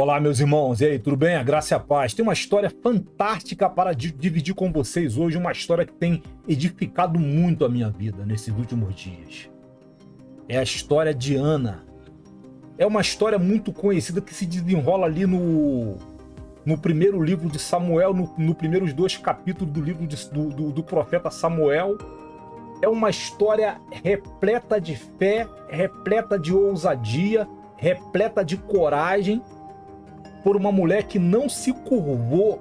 Olá, meus irmãos, e aí, tudo bem? A graça e a paz. Tem uma história fantástica para dividir com vocês hoje, uma história que tem edificado muito a minha vida nesses últimos dias. É a história de Ana. É uma história muito conhecida que se desenrola ali no primeiro livro de Samuel, no primeiros 2 capítulos do livro do profeta Samuel. É uma história repleta de fé, repleta de ousadia, repleta de coragem, por uma mulher que não se curvou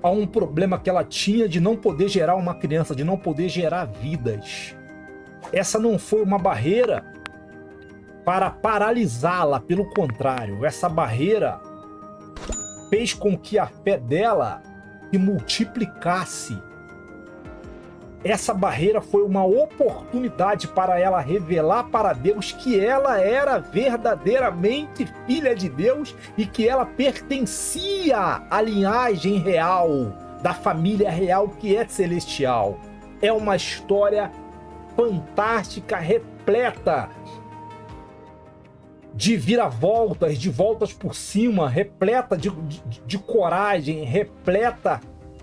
a um problema que ela tinha de não poder gerar uma criança, de não poder gerar vidas. Essa não foi uma barreira para paralisá-la, pelo contrário, essa barreira fez com que a fé dela se multiplicasse. Essa barreira foi uma oportunidade para ela revelar para Deus que ela era verdadeiramente filha de Deus e que ela pertencia à linhagem real, da família real que é celestial. É uma história fantástica, repleta de viravoltas, de voltas por cima, repleta de coragem, repleta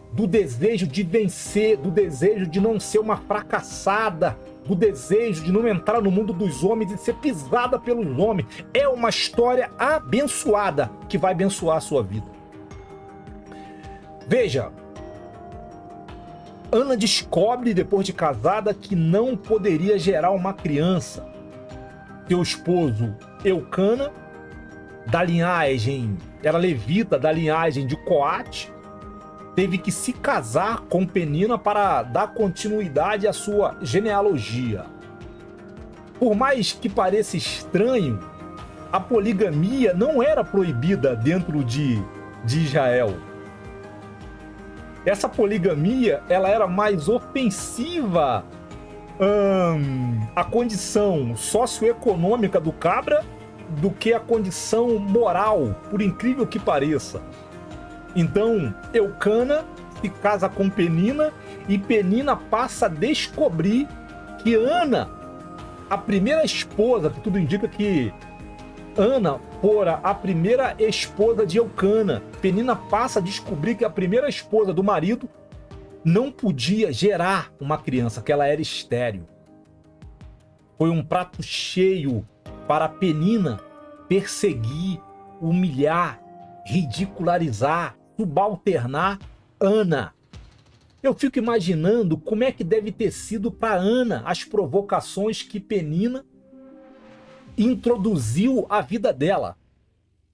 do desejo de vencer, do desejo de não ser uma fracassada, do desejo de não entrar no mundo dos homens e ser pisada pelos homens. É uma história abençoada que vai abençoar a sua vida. Veja, Ana descobre, depois de casada, que não poderia gerar uma criança. Seu esposo, Eucana, da linhagem, era levita da linhagem de Coate, teve que se casar com Penina para dar continuidade à sua genealogia. Por mais que pareça estranho, a poligamia não era proibida dentro de Israel. Essa poligamia, ela era mais ofensiva à condição socioeconômica do cabra do que a condição moral, por incrível que pareça. Então, Eucana se casa com Penina e Penina passa a descobrir que Ana, a primeira esposa, que tudo indica que Ana fora a primeira esposa de Eucana. Penina passa a descobrir que a primeira esposa do marido não podia gerar uma criança, que ela era estéril. Foi um prato cheio para Penina perseguir, humilhar, ridicularizar, subalternar Ana. Eu fico imaginando como é que deve ter sido para Ana as provocações que Penina introduziu à vida dela.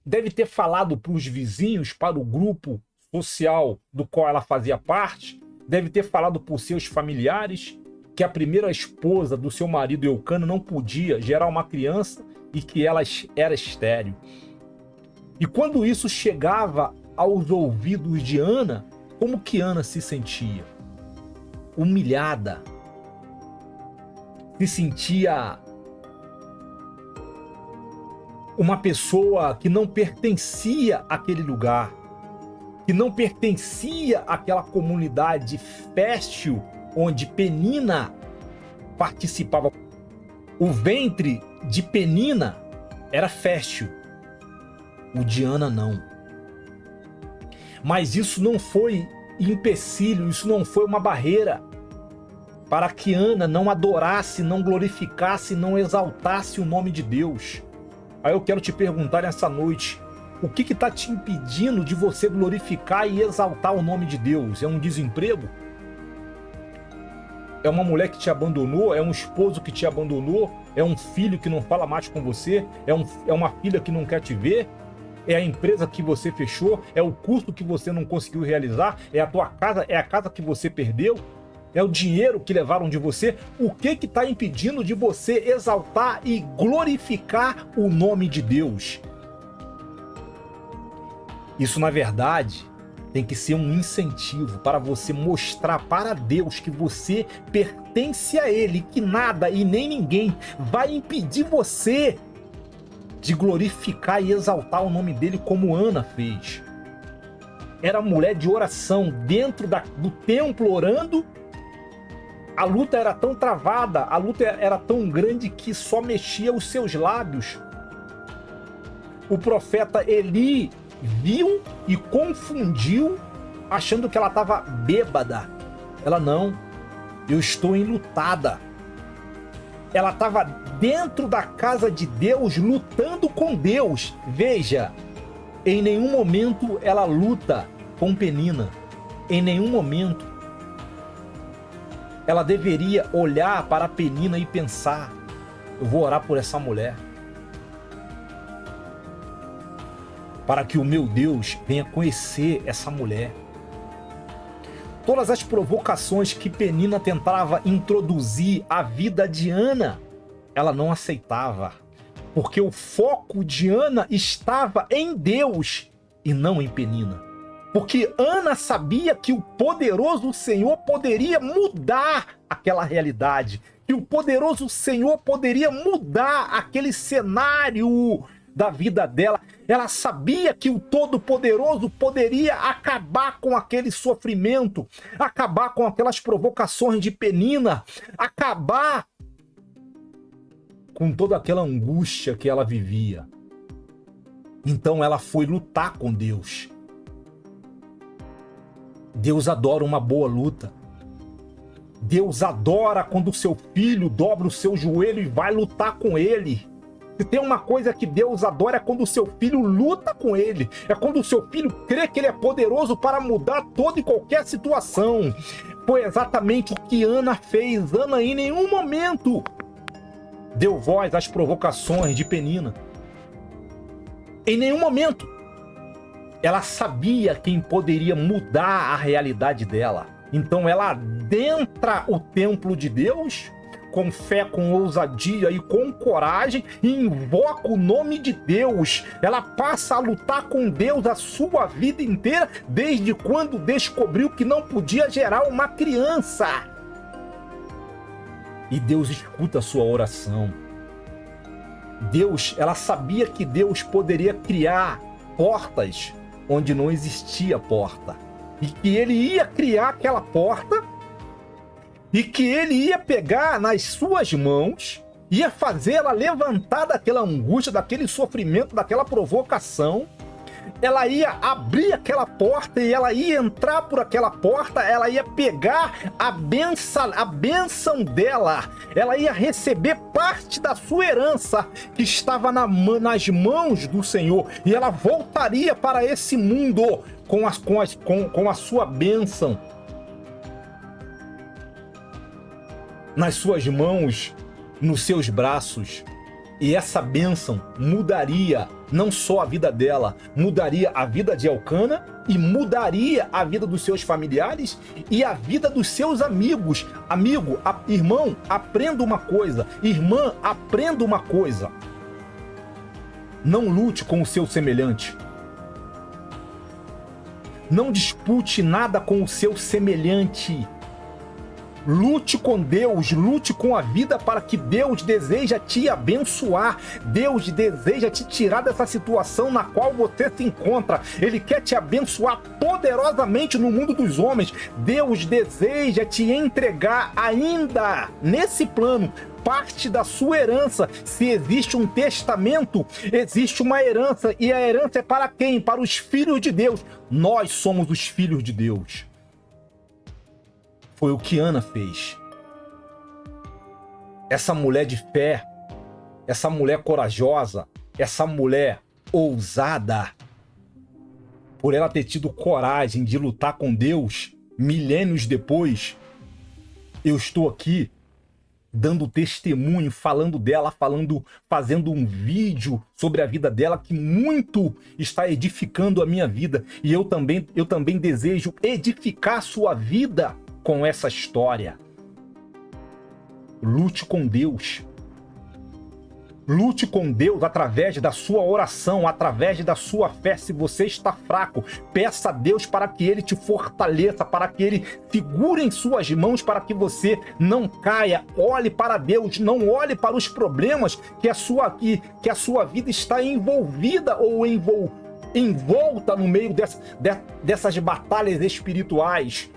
Deve ter falado para os vizinhos, para o grupo social do qual ela fazia parte, deve ter falado para os seus familiares que a primeira esposa do seu marido Eucana não podia gerar uma criança e que ela era estéril. E quando isso chegava aos ouvidos de Ana, como que Ana se sentia? Humilhada. Se sentia uma pessoa que não pertencia àquele lugar, que não pertencia àquela comunidade fértil onde Penina participava. O ventre de Penina era fértil, o de Ana não. Mas isso não foi empecilho, isso não foi uma barreira para que Ana não adorasse, não glorificasse, não exaltasse o nome de Deus. Aí eu quero te perguntar nessa noite, o que está te impedindo de você glorificar e exaltar o nome de Deus? É um desemprego? É uma mulher que te abandonou? É um esposo que te abandonou? É um filho que não fala mais com você? É uma filha que não quer te ver? É a empresa que você fechou? É o curso que você não conseguiu realizar? É a tua casa? É a casa que você perdeu? É o dinheiro que levaram de você? O que está impedindo de você exaltar e glorificar o nome de Deus? Isso, na verdade, tem que ser um incentivo para você mostrar para Deus que você pertence a Ele, que nada e nem ninguém vai impedir você de glorificar e exaltar o nome dele como Ana fez. Era mulher de oração, dentro do templo orando. A luta era tão travada, a luta era tão grande que só mexia os seus lábios. o profeta Eli viu e confundiu, achando que ela estava bêbada. Ela não, eu estou enlutada. Ela estava dentro da casa de Deus, lutando com Deus. Veja, em nenhum momento ela luta com Penina. Em nenhum momento. Ela deveria olhar para a Penina e pensar: eu vou orar por essa mulher, para que o meu Deus venha conhecer essa mulher. Todas as provocações que Penina tentava introduzir à vida de Ana, ela não aceitava, porque o foco de Ana estava em Deus e não em Penina. Porque Ana sabia que o poderoso Senhor poderia mudar aquela realidade, que o poderoso Senhor poderia mudar aquele cenário da vida dela. Ela sabia que o Todo-Poderoso poderia acabar com aquele sofrimento, acabar com aquelas provocações de Penina, acabar com toda aquela angústia que ela vivia. Então ela foi lutar com Deus. Deus adora uma boa luta. Deus adora quando o seu filho dobra o seu joelho e vai lutar com ele. Se tem uma coisa que Deus adora é quando o seu filho luta com ele. É quando o seu filho crê que ele é poderoso para mudar toda e qualquer situação. Foi exatamente o que Ana fez. Ana em nenhum momento deu voz às provocações de Penina. Em nenhum momento. Ela sabia quem poderia mudar a realidade dela. Então ela adentra o templo de Deus com fé, com ousadia e com coragem, e invoca o nome de Deus. Ela passa a lutar com Deus a sua vida inteira, desde quando descobriu que não podia gerar uma criança. E Deus escuta a sua oração. Ela sabia que Deus poderia criar portas onde não existia porta. E que ele ia criar aquela porta, e que ele ia pegar nas suas mãos, ia fazê-la levantar daquela angústia, daquele sofrimento, daquela provocação. Ela ia abrir aquela porta e ela ia entrar por aquela porta, ela ia pegar a bênção dela, ela ia receber parte da sua herança que estava nas mãos do Senhor, e ela voltaria para esse mundo com a sua bênção nas suas mãos, nos seus braços. E essa bênção mudaria não só a vida dela, mudaria a vida de Elcana e mudaria a vida dos seus familiares e a vida dos seus amigos. Irmão, aprenda uma coisa. Irmã, aprenda uma coisa. Não lute com o seu semelhante. Não dispute nada com o seu semelhante. Lute com Deus, lute com a vida, para que Deus deseja te abençoar. Deus deseja te tirar dessa situação na qual você se encontra. Ele quer te abençoar poderosamente no mundo dos homens. Deus deseja te entregar ainda nesse plano parte da sua herança. Se existe um testamento, existe uma herança, e a herança é para quem? Para os filhos de Deus. Nós somos os filhos de Deus. Foi o que Ana fez. Essa mulher de fé, essa mulher corajosa, essa mulher ousada, por ela ter tido coragem de lutar com Deus, milênios depois, eu estou aqui dando testemunho, falando dela, fazendo um vídeo sobre a vida dela que muito está edificando a minha vida. E eu também desejo edificar a sua vida com essa história. Lute com Deus. Lute com Deus através da sua oração, através da sua fé. Se você está fraco, peça a Deus para que Ele te fortaleça, para que Ele segure em suas mãos, para que você não caia. Olhe para Deus, não olhe para os problemas que a sua vida está envolvida ou envolta no meio dessas batalhas espirituais.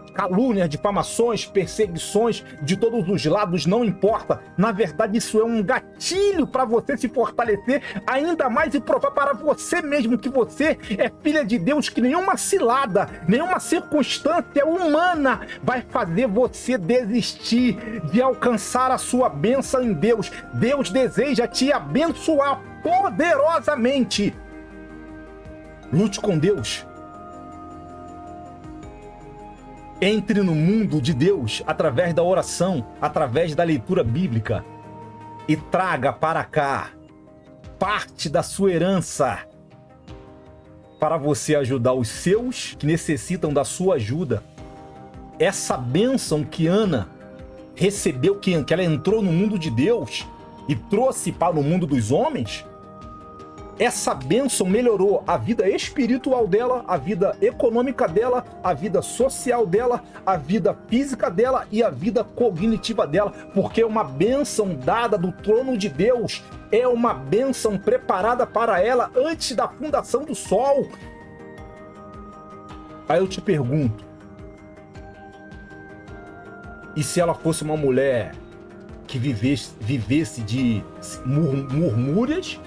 calúnias, difamações, perseguições de todos os lados, não importa. Na verdade, isso é um gatilho para você se fortalecer ainda mais e provar para você mesmo que você é filha de Deus, que nenhuma cilada, nenhuma circunstância humana vai fazer você desistir de alcançar a sua bênção em Deus. Deus deseja te abençoar poderosamente. Lute com Deus. Entre no mundo de Deus através da oração, através da leitura bíblica e traga para cá parte da sua herança para você ajudar os seus que necessitam da sua ajuda. Essa bênção que Ana recebeu, que ela entrou no mundo de Deus e trouxe para o mundo dos homens, essa bênção melhorou a vida espiritual dela, a vida econômica dela, a vida social dela, a vida física dela e a vida cognitiva dela, porque uma bênção dada do trono de Deus é uma bênção preparada para ela antes da fundação do sol. Aí eu te pergunto, e se ela fosse uma mulher que vivesse de murmúrias,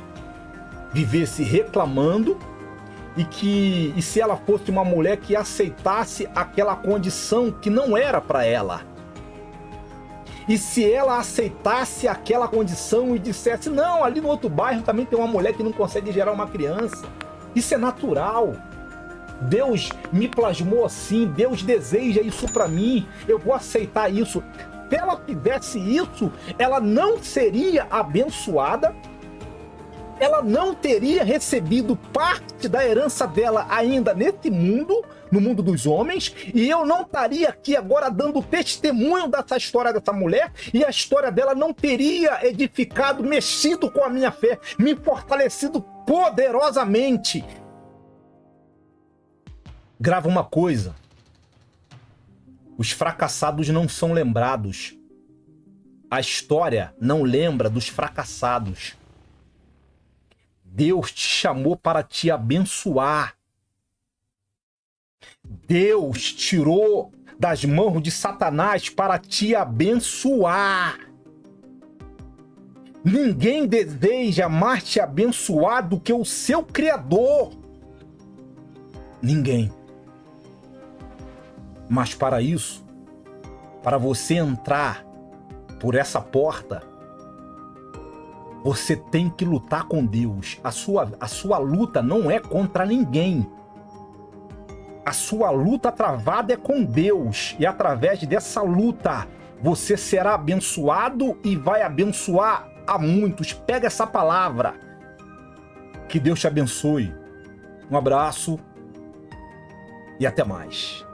vivesse reclamando, e se ela fosse uma mulher que aceitasse aquela condição que não era para ela? E se ela aceitasse aquela condição e dissesse, não, ali no outro bairro também tem uma mulher que não consegue gerar uma criança. Isso é natural. Deus me plasmou assim, Deus deseja isso para mim, eu vou aceitar isso. Se ela fizesse isso, ela não seria abençoada, ela não teria recebido parte da herança dela ainda nesse mundo, no mundo dos homens, e eu não estaria aqui agora dando testemunho dessa história dessa mulher, e a história dela não teria edificado, mexido com a minha fé, me fortalecido poderosamente. Grava uma coisa: os fracassados não são lembrados. A história não lembra dos fracassados. Deus te chamou para te abençoar. Deus tirou das mãos de Satanás para te abençoar. Ninguém deseja mais te abençoar do que o seu Criador. Ninguém. Mas para isso, para você entrar por essa porta, você tem que lutar com Deus. A sua luta não é contra ninguém. A sua luta travada é com Deus. E através dessa luta, você será abençoado e vai abençoar a muitos. Pega essa palavra. Que Deus te abençoe. Um abraço e até mais.